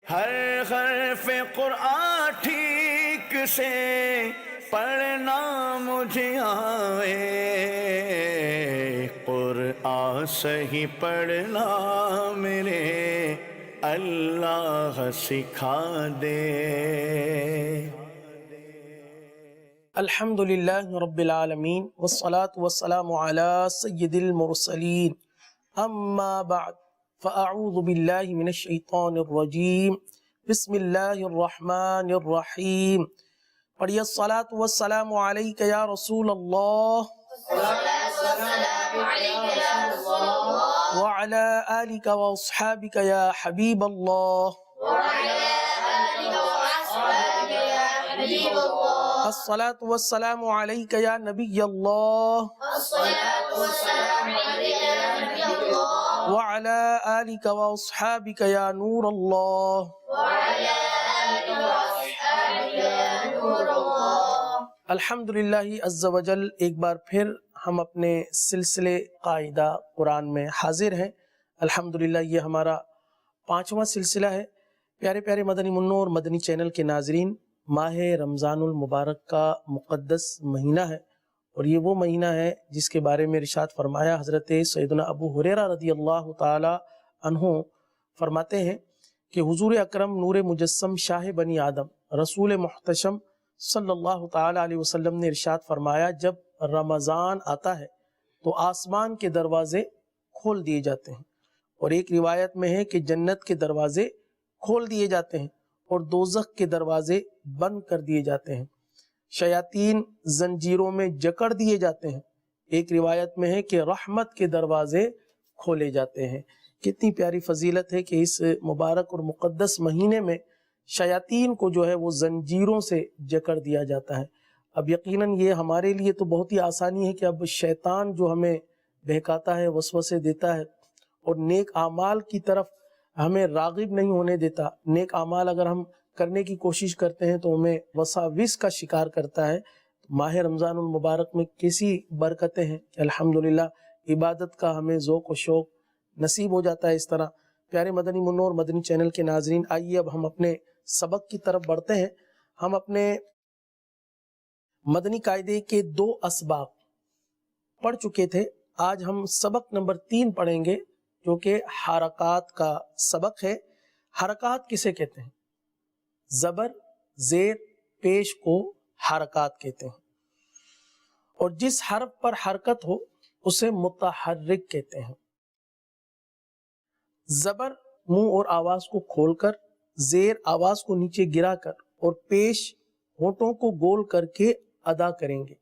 ہر حرف قرآن ٹھیک سے پڑھنا مجھے آئے، قرآن صحیح پڑھنا میرے اللہ سکھا دے۔ الحمدللہ رب العالمین والصلاة والسلام علی سید المرسلین، اما بعد فاعوذ باللہ من الشیطان الرجیم، بسم اللہ الرحمن الرحیم۔ پڑھیے الصلاة والسلام علیک یا رسول اللہ وعلی آلک واصحابک یا حبیب اللہ۔ الصلاة والسلام علیک یا نبی اللہ وعلی آلک واصحابک یا نور اللہ۔ الحمدللہ عز و جل، ایک بار پھر ہم اپنے سلسلے قاعدہ قرآن میں حاضر ہیں۔ الحمدللہ یہ ہمارا 5واں سلسلہ ہے۔ پیارے پیارے مدنی منوں اور مدنی چینل کے ناظرین، ماہ رمضان المبارک کا مقدس مہینہ ہے، اور یہ وہ مہینہ ہے جس کے بارے میں ارشاد فرمایا حضرت سیدنا ابو ہریرہ رضی اللہ تعالی عنہ فرماتے ہیں کہ حضور اکرم نور مجسم شاہ بنی آدم رسول محتشم صلی اللہ تعالی علیہ وسلم نے ارشاد فرمایا، جب رمضان آتا ہے تو آسمان کے دروازے کھول دیے جاتے ہیں، اور ایک روایت میں ہے کہ جنت کے دروازے کھول دیے جاتے ہیں اور دوزخ کے دروازے بند کر دیے جاتے ہیں، شیاطین زنجیروں میں جکڑ دیے جاتے ہیں، ایک روایت میں ہے کہ رحمت کے دروازے کھولے جاتے ہیں۔ کتنی پیاری فضیلت ہے کہ اس مبارک اور مقدس مہینے میں شیاطین کو جو ہے وہ زنجیروں سے جکڑ دیا جاتا ہے۔ اب یقیناً یہ ہمارے لیے تو بہت ہی آسانی ہے کہ اب شیطان جو ہمیں بہکاتا ہے، وسوسے دیتا ہے اور نیک اعمال کی طرف ہمیں راغب نہیں ہونے دیتا، نیک اعمال اگر ہم کرنے کی کوشش کرتے ہیں تو ہمیں وساوس کا شکار کرتا ہے۔ ماہ رمضان المبارک میں کیسی برکتیں ہیں کہ الحمدللہ عبادت کا ہمیں ذوق و شوق نصیب ہو جاتا ہے۔ اس طرح پیارے مدنی منوں اور مدنی چینل کے ناظرین، آئیے اب ہم اپنے سبق کی طرف بڑھتے ہیں۔ ہم اپنے مدنی قاعدے کے 2 اسباق پڑھ چکے تھے، آج ہم سبق نمبر 3 پڑھیں گے جو کہ حرکات کا سبق ہے۔ حرکات کسے کہتے ہیں؟ زبر، زیر، پیش کو حرکات کہتے ہیں، اور جس حرف پر حرکت ہو اسے متحرک کہتے ہیں۔ زبر منہ اور آواز کو کھول کر، زیر آواز کو نیچے گرا کر، اور پیش ہونٹوں کو گول کر کے ادا کریں گے۔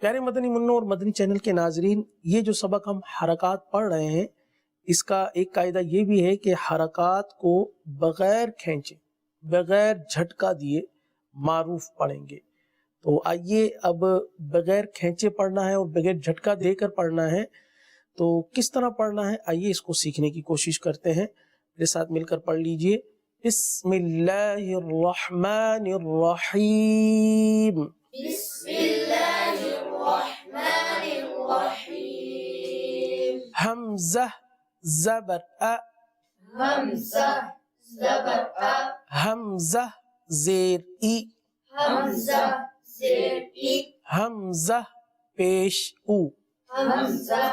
پیارے مدنی منوں اور مدنی چینل کے ناظرین، یہ جو سبق ہم حرکات پڑھ رہے ہیں، اس کا ایک قاعدہ یہ بھی ہے کہ حرکات کو بغیر کھینچے، بغیر جھٹکا دیے معروف پڑھیں گے۔ تو آئیے اب بغیر کھینچے پڑھنا ہے اور بغیر جھٹکا دے کر پڑھنا ہے، تو کس طرح پڑھنا ہے آئیے اس کو سیکھنے کی کوشش کرتے ہیں۔ میرے ساتھ مل کر پڑھ لیجئے۔ بسم اللہ الرحمن الرحیم۔ بسم اللہ الرحمن الرحیم۔ حمزہ زبر ا، حمزہ زبر ا، حمزہ زیر ای، حمزہ زیر ای، حمزہ پیش او، حمزہ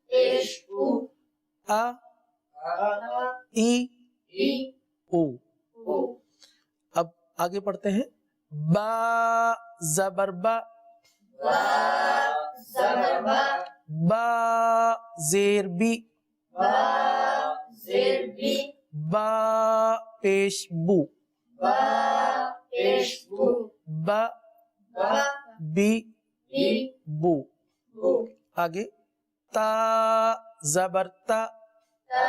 پیش او، ا ای ای او۔ او۔ اب آگے پڑھتے ہیں۔ با زبر با، با زبر با، با زیر بی، با زیر بی، با پیش بو، با پیش بو، با با بی بی بو۔ بو۔ آگے تا زبر تا، تا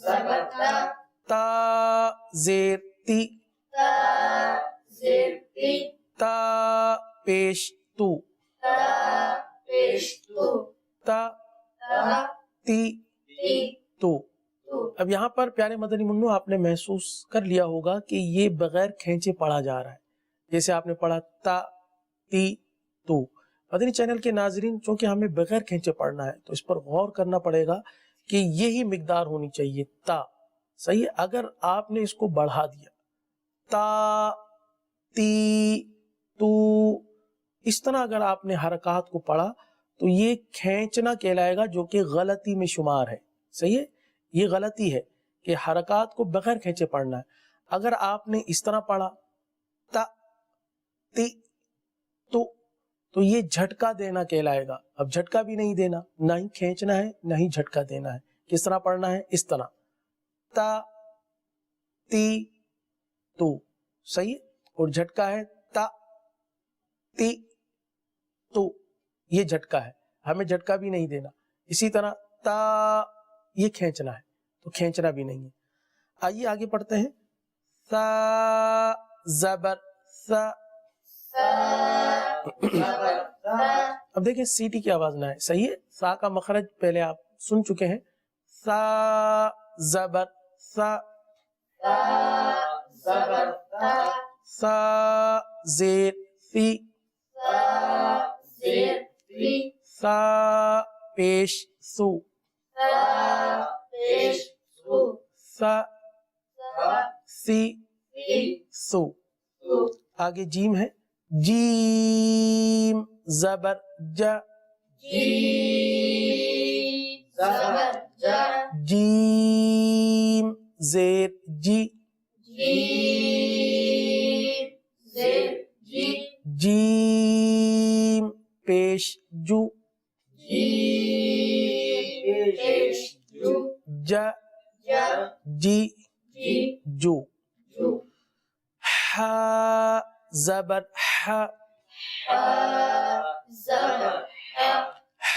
زبر تا، تا زیر تی، تا زیر تی، تا پیش تو، تا پیش تو، تا تا تی تی تو۔ تو۔ اب یہاں پر پیارے مدنی منوں آپ نے محسوس کر لیا ہوگا کہ یہ بغیر کھینچے پڑھا جا رہا ہے، جیسے آپ نے پڑھا تا تی تو۔ مدنی چینل کے ناظرین، چونکہ ہمیں بغیر کھینچے پڑھنا ہے تو اس پر غور کرنا پڑے گا کہ یہی مقدار ہونی چاہیے تا، صحیح ہے. اگر آپ نے اس کو بڑھا دیا تا تی تو اس طرح اگر آپ نے حرکات کو پڑھا تو یہ کھینچنا کہلائے گا، جو کہ غلطی میں شمار ہے. صحیح ہے، یہ غلطی ہے کہ حرکات کو بغیر کھینچے پڑھنا ہے. اگر آپ نے اس طرح پڑھا تا تی تو یہ جھٹکا دینا کہلائے گا. اب جھٹکا بھی نہیں دینا، نہ ہی کھینچنا ہے نہ ہی جھٹکا دینا ہے. کس طرح پڑھنا ہے؟ اس طرح تا تی تو. صحیح ہے، اور جھٹکا ہے تا تی تو، یہ جھٹکا ہے، ہمیں جھٹکا بھی نہیں دینا. اسی طرح تا یہ کھینچنا ہے تو کھینچنا بھی نہیں ہے. آئیے آگے پڑھتے ہیں. سا زبر سا. اب دیکھیں سی ٹی کی آواز نہ ہے. صحیح ہے، سا کا مخرج پہلے آپ سن چکے ہیں. سا زبر سا. سا زیر سی. سا پیش سو. سا سی سو. آگے جیم ہے. جیم زبر جا. جیم زیر جی. جیم پیش جو. جا جی جو. ہا زبر ہا.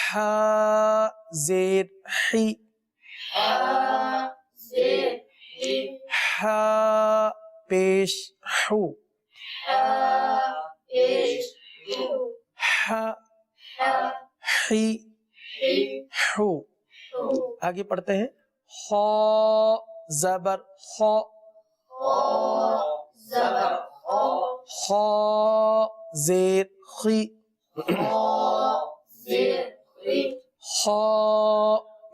ہا زیر حی. ہا پیش حو. ہا حی حو. آگے پڑھتے ہیں. خا زبر خا. خا زیر خی. خا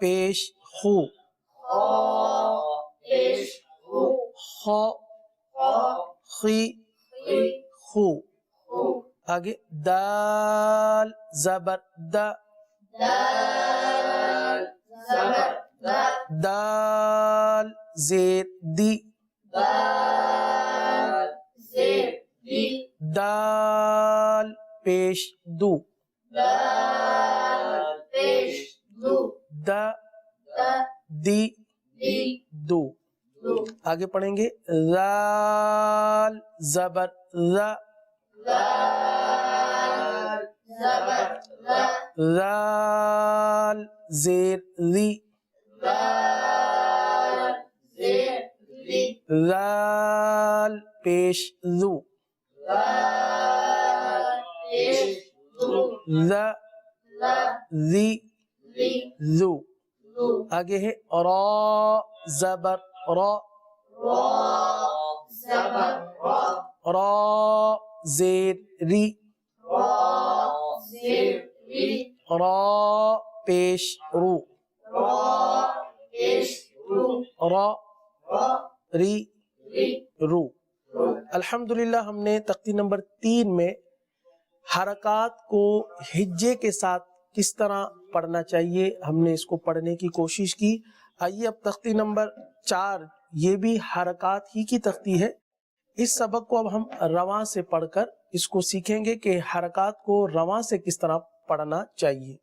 پیش خو. خا خی خو. آگے دال زبر دا. دال زیر دی. دال پیش دو. دا دی دو. آگے پڑھیں گے. زال زبر ذا. زال زیر ذی. زال پیش ذو. ذا ذی ذو. آگے ہے را زبر را. را زیر ری. را پیش رو. را ری رو. الحمدللہ ہم نے تختی نمبر 3 میں حرکات کو ہجے کے ساتھ کس طرح پڑھنا چاہیے ہم نے اس کو پڑھنے کی کوشش کی. آئیے اب تختی نمبر 4، یہ بھی حرکات ہی کی تختی ہے. اس سبق کو اب ہم رواں سے پڑھ کر اس کو سیکھیں گے کہ حرکات کو رواں سے کس طرح پڑھنا چاہیے.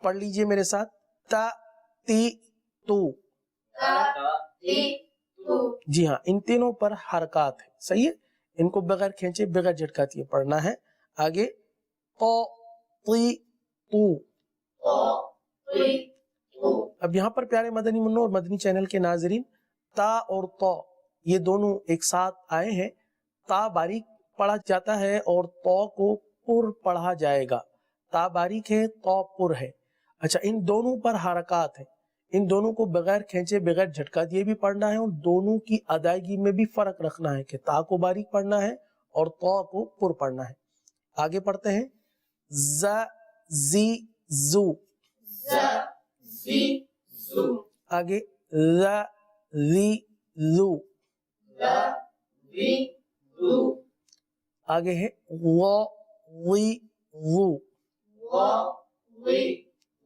پڑھ لیجئے میرے ساتھ. تا تی تو. جی ہاں، ان تینوں پر حرکات ہے. صحیح ہے، ان کو بغیر کھینچے بغیر جھٹکاتے پڑھنا ہے. آگے تو تی تو. اب یہاں پر پیارے مدنی منوں اور مدنی چینل کے ناظرین، تا اور تو یہ دونوں ایک ساتھ آئے ہیں. تا باریک پڑھا جاتا ہے اور تو کو پر پڑھا جائے گا. تا باریک ہے، تو پر ہے. اچھا، ان دونوں پر حرکات ہیں. ان دونوں کو بغیر کھینچے بغیر جھٹکا دیے بھی پڑھنا ہے، اور دونوں کی ادائیگی میں بھی فرق رکھنا ہے کہ تا کو باریک پڑھنا ہے اور تو کو پر پڑھنا ہے. آگے پڑھتے ہیں. ز زی زو. آگے ز ذی ذو، ذا ذی ذو، آگے ہے وا وی وو۔ وا وی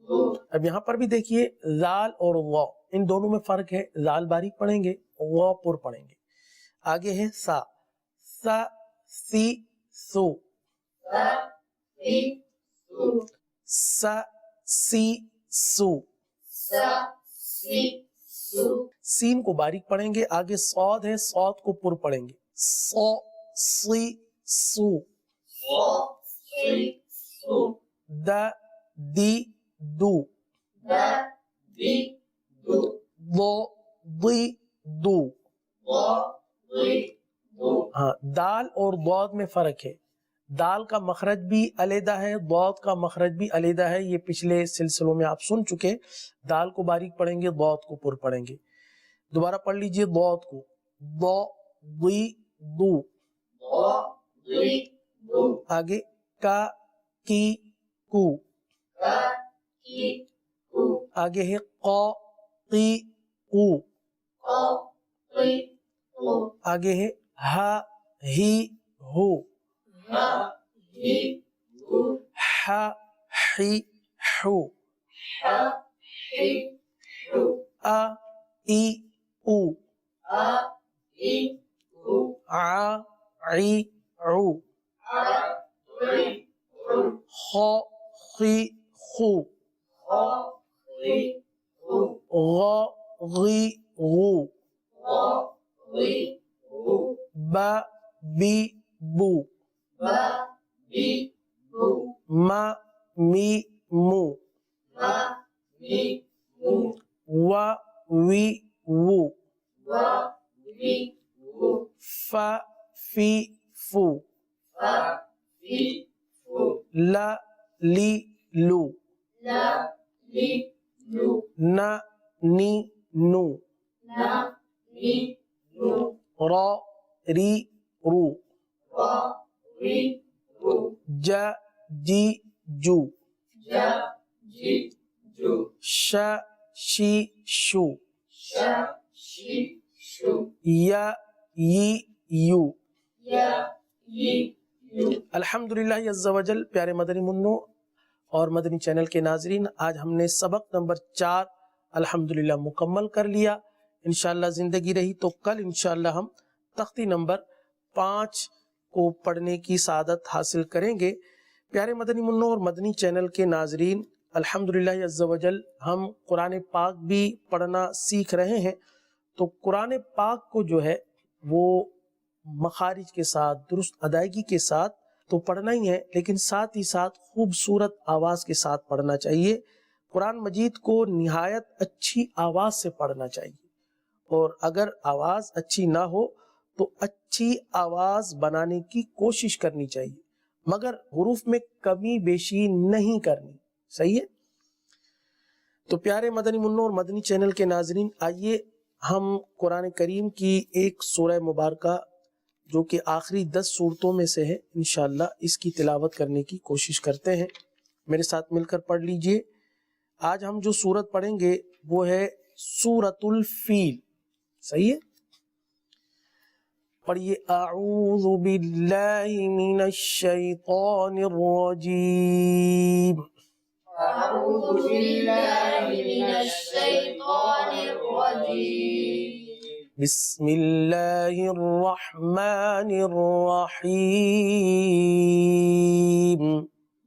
وو، اب یہاں پر بھی دیکھیے زال اور وا، ان دونوں میں فرق ہے، زال باریک پڑھیں گے، وا پر پڑھیں گے۔ آگے ہے سا، سا سی سو، سا سی سو، سا سی سو۔ سا سی سو، سین کو باریک پڑھیں گے، آگے صاد ہے، صاد کو پر پڑھیں گے، سو سی سو۔ سو سی سو، دا دی دو، دا دی دو، دو دی دو۔ وا وی دو، ہاں، دال اور ضاد میں فرق ہے، دال کا مخرج بھی علیحدہ ہے، ضاد کا مخرج بھی علیحدہ ہے، یہ پچھلے سلسلوں میں آپ سن چکے۔ دال کو باریک پڑھیں گے، ضاد کو پر پڑھیں گے۔ دوبارہ پڑھ لیجئے ضاد کو، ضا ضی ضو۔ وا وی دو، آگے کا کی کو، کا کی کو، آگے ہے قا قی قو، قا قی قو، آگے ہے ہا ہی ہو، ہا ہی ہو، ہا ہی ہو، ہا ہی ہو، آ ای او، آ ای او، آ عی عو، آ ری او، خا خی خو، خا ری او، غا غی غو، غا ری او، با بی بو، با بی بو، ما می مو، ما می مو، وا وی وو، وا وی وو، فا فی فو، فا فی فو، لا لی لو، لا لی لو، نا نی نو، نا نی نو، را ری رو، وا ری رو، جا جی جو، جا جی جو، شا شی شو، شا شی شو، یا یی یو۔ یا یی یو۔ الحمدللہ عز و جل۔ پیارے مدنی منوں اور مدنی چینل کے ناظرین، آج ہم نے سبق نمبر 4 الحمدللہ مکمل کر لیا۔ انشاءاللہ زندگی رہی تو کل انشاءاللہ ہم تختی نمبر 5 کو پڑھنے کی سعادت حاصل کریں گے۔ پیارے مدنی منوں اور مدنی چینل کے ناظرین، الحمدللہ عز و جل ہم قرآن پاک بھی پڑھنا سیکھ رہے ہیں، تو قرآن پاک کو جو ہے وہ مخارج کے ساتھ، درست ادائیگی کے ساتھ تو پڑھنا ہی ہے، لیکن ساتھ ہی ساتھ خوبصورت آواز کے ساتھ پڑھنا چاہیے۔ قرآن مجید کو نہایت اچھی آواز سے پڑھنا چاہیے، اور اگر آواز اچھی نہ ہو تو اچھی آواز بنانے کی کوشش کرنی چاہیے، مگر حروف میں کمی بیشی نہیں کرنی۔ صحیح ہے؟ تو پیارے مدنی منوں اور مدنی چینل کے ناظرین، آئیے ہم قرآن کریم کی ایک سورہ مبارکہ جو کہ آخری 10 سورتوں میں سے ہے، انشاءاللہ اس کی تلاوت کرنے کی کوشش کرتے ہیں۔ میرے ساتھ مل کر پڑھ لیجئے۔ آج ہم جو سورت پڑھیں گے وہ ہے سورۃ الفیل۔ صحیح ہے؟ پڑھیے، اعوذ باللہ من الشیطان الرجیم، اعوذ باللہ من الشیطان الرجیم، بسم اللہ الرحمن الرحیم،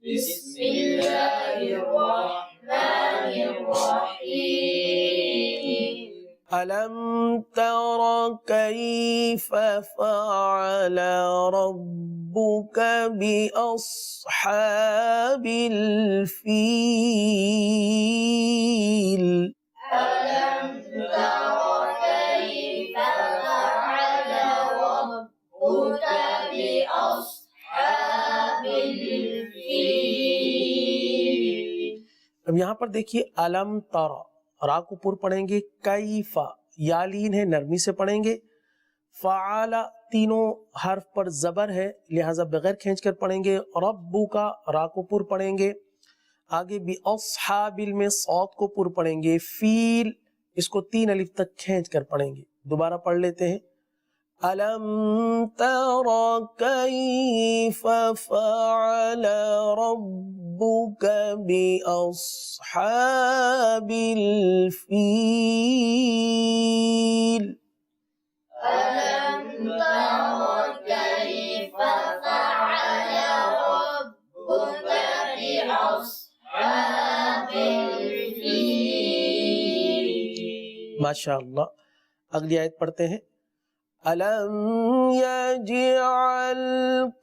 بسم اللہ الرحمن الرحیم، ألم تر كيف فعل ربك بأصحاب الفيل، ألم تر كيف فعل ربك بأصحاب الفيل۔ اب یہاں پر دیکھیے، علم تر، را کو پر پڑھیں گے، کیفا یا لین ہے، نرمی سے پڑھیں گے، فعال تینوں حرف پر زبر ہے لہذا بغیر کھینچ کر پڑھیں گے، ربو کا را کو پر پڑھیں گے، آگے بھی اصحاب میں صاد کو پر پڑھیں گے، فیل اس کو 3 الف تک کھینچ کر پڑھیں گے. دوبارہ پڑھ لیتے ہیں. أَلَمْ تَرَ كَيْفَ فَعَلَ رَبُّكَ بِأَصْحَابِ الْفِيلِ ألم تر كيف فعل ربك بأصحاب الفيل. ماشاء اللہ. اگلی آیت پڑھتے ہیں. أَلَمْ يَجْعَلْ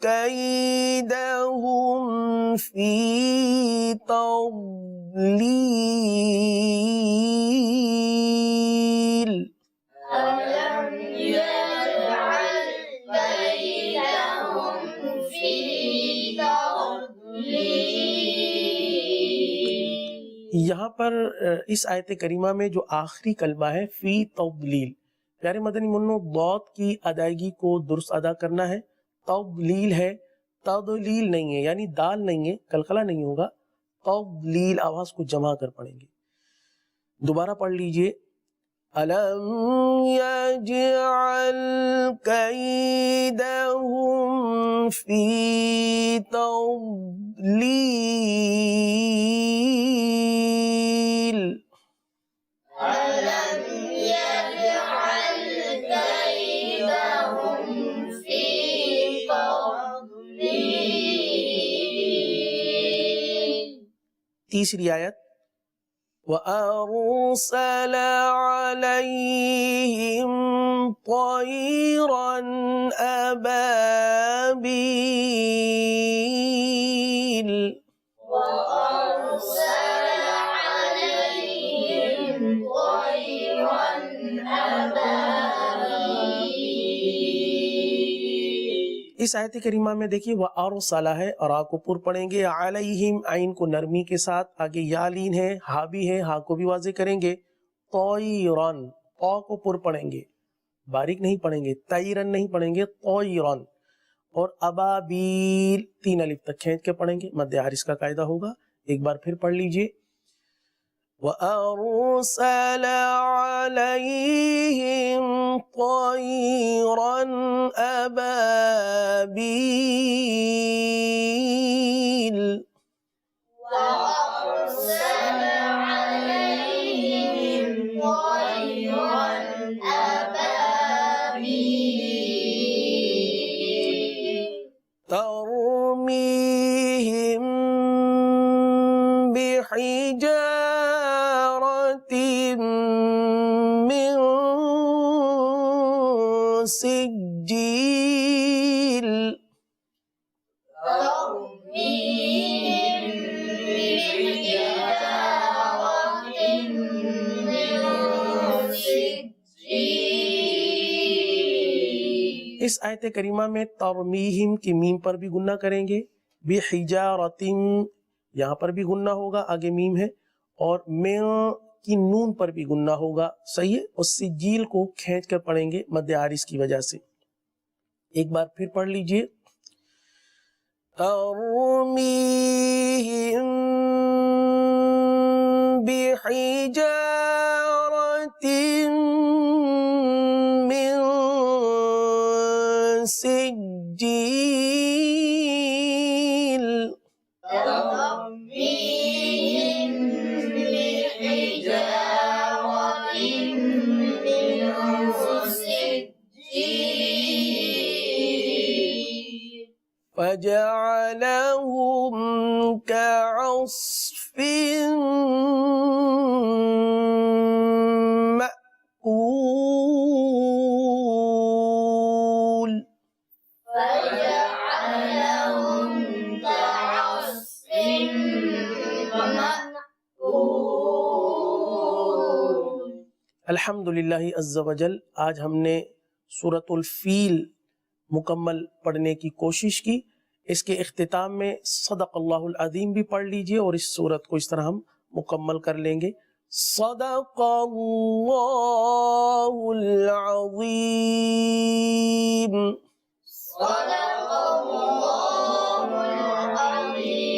كَيْدَهُمْ فِي تَضْلِيلٍ. ألم يجعل كيدهم في تضليل. یہاں پر اس آیت کریمہ میں جو آخری کلمہ ہے فی تضلیل، پیارے مدنی منو، ضاد کی ادائیگی کو درست ادا کرنا ہے. تضلیل ہے، تضلیل نہیں ہے، یعنی دال نہیں ہے، قلقلہ نہیں ہوگا. تضلیل آواز کو جمع کر پڑھیں گے. دوبارہ پڑھ لیجئے. أَلَمْ يَجْعَلْ كَيْدَهُمْ فِي تَضْلِيلٍ. ألم يجعل كيدهم في تضليل. تیسری آیت. وَأَرْسَلَ عَلَيْهِمْ طَيْرًا أَبَابِيلَ. وأرسل عليهم طيرا أبابيل. اس آیت کریمہ میں دیکھیے وَأَرْسَلَ ہے اور آ کو پر پڑھیں گے. عَلَيْهِمْ عین کو نرمی کے ساتھ، آگے یا لین ہے، ہا بھی ہے، ہا کو بھی واضح کریں گے. طَيْرًا، طا کو پر پڑھیں گے، باریک نہیں پڑھیں گے، طَيْرًا نہیں پڑھیں گے، طَيْرًا. اور ابابیل 3 الف تک کھینچ کے پڑھیں گے، مد حارس کا قاعدہ ہوگا. ایک بار پھر پڑھ لیجئے. وَأَرْسَلَ عَلَيْهِمْ طَيْرًا أَبَابِيلَ. وأرسل عليهم طيرا أبابيل. ترميهم بحجارة من سجيل. ترميهم بحجارة من سجيل. اس آیت کریمہ میں ترمیہم کی میم پر بھی گنہ کریں گے، بحجارتن یہاں پر بھی گنہ ہوگا، آگے میم ہے، اور من کی نون پر بھی گنہ ہوگا. صحیح ہے. اور سجیل کو کھینچ کر پڑھیں گے مد حارس کی وجہ سے. ایک بار پھر پڑھ لیجئے. ترمیہم بحجارة من سجيل. ترميهم بحجارة من سجيل. فجعلهم كعصف مأكول. فجعلهم كعصف مأكول. الحمدللہ عز وجل. آج ہم نے سورۃ الفیل مکمل پڑھنے کی کوشش کی. اس کے اختتام میں صدق اللہ العظیم بھی پڑھ لیجئے اور اس سورت کو اس طرح ہم مکمل کر لیں گے. صدق اللہ العظیم. صدق اللہ العظیم.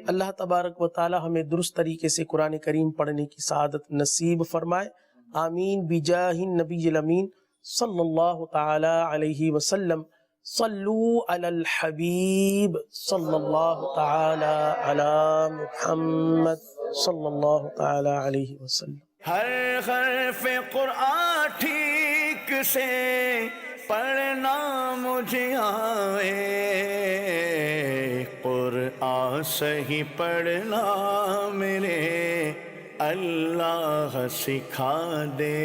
اللہ تبارک و تعالی ہمیں درست طریقے سے قرآن کریم پڑھنے کی سعادت نصیب فرمائے، آمین بجاہ النبی الامین صلی اللہ تعالی علیہ وسلم۔ صلو علی الحبیب صلی اللہ تعالی علی محمد صلی اللہ تعالی علیہ وسلم۔ ہر حرف قرآن ٹھیک سے پڑھنا مجھے آئے، قرآن صحیح پڑھنا میرے اللہ سکھا دے۔